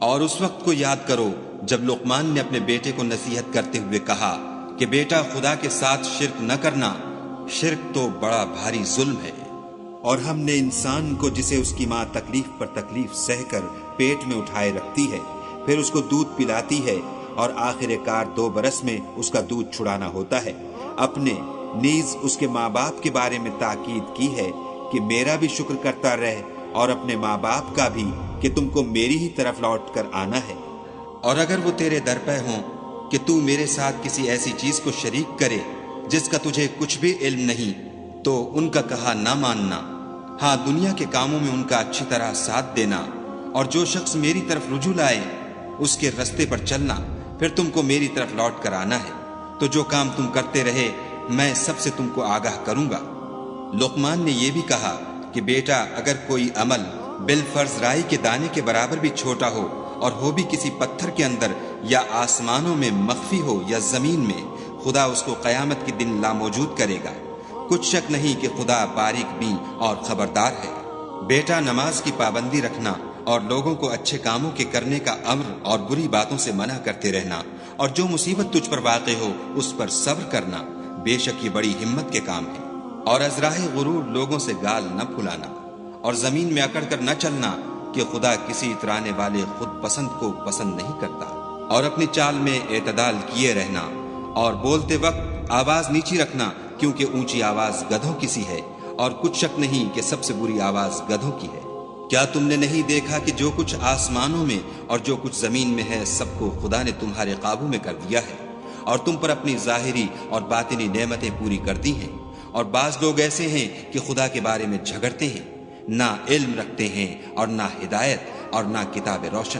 اور اس وقت کو یاد کرو جب لقمان نے اپنے بیٹے کو نصیحت کرتے ہوئے کہا کہ بیٹا خدا کے ساتھ شرک نہ کرنا، شرک تو بڑا بھاری ظلم ہے۔ اور ہم نے انسان کو جسے اس کی ماں تکلیف پر تکلیف سہ کر پیٹ میں اٹھائے رکھتی ہے، پھر اس کو دودھ پلاتی ہے اور آخر کار 2 برس میں اس کا دودھ چھڑانا ہوتا ہے، اپنے نیز اس کے ماں باپ کے بارے میں تاکید کی ہے کہ میرا بھی شکر کرتا رہ اور اپنے ماں باپ کا بھی کہ تم کو میری ہی طرف لوٹ کر آنا ہے۔ اور اگر وہ تیرے در پہ ہوں کہ تو میرے ساتھ کسی ایسی چیز کو شریک کرے جس کا تجھے کچھ بھی علم نہیں، تو ان کا کہا نہ ماننا، ہاں دنیا کے کاموں میں ان کا اچھی طرح ساتھ دینا، اور جو شخص میری طرف رجوع لائے اس کے رستے پر چلنا، پھر تم کو میری طرف لوٹ کر آنا ہے، تو جو کام تم کرتے رہے میں سب سے تم کو آگاہ کروں گا۔ لقمان نے یہ بھی کہا کہ بیٹا اگر کوئی عمل بالفرض رائی کے دانے کے برابر بھی چھوٹا ہو اور ہو بھی کسی پتھر کے اندر یا آسمانوں میں مخفی ہو یا زمین میں، خدا اس کو قیامت کے دن لاموجود کرے گا۔ کچھ شک نہیں کہ خدا باریک بین اور خبردار ہے۔ بیٹا نماز کی پابندی رکھنا اور لوگوں کو اچھے کاموں کے کرنے کا امر اور بری باتوں سے منع کرتے رہنا، اور جو مصیبت تجھ پر واقع ہو اس پر صبر کرنا، بے شک یہ بڑی ہمت کے کام ہے۔ اور از راہ غرور لوگوں سے گال نہ پھلانا، اور زمین میں اکڑ کر نہ چلنا کہ خدا کسی اترانے والے خود پسند کو پسند نہیں کرتا۔ اور اپنی چال میں اعتدال کیے رہنا، اور بولتے وقت آواز نیچی رکھنا، کیونکہ اونچی آواز گدھوں کی سی ہے، اور کچھ شک نہیں کہ سب سے بری آواز گدھوں کی ہے۔ کیا تم نے نہیں دیکھا کہ جو کچھ آسمانوں میں اور جو کچھ زمین میں ہے سب کو خدا نے تمہارے قابو میں کر دیا ہے، اور تم پر اپنی ظاہری اور باطنی نعمتیں پوری کر دی ہیں۔ اور بعض لوگ ایسے ہیں کہ خدا کے بارے میں جھگڑتے ہیں، نہ علم رکھتے ہیں اور نہ ہدایت اور نہ کتاب روشن۔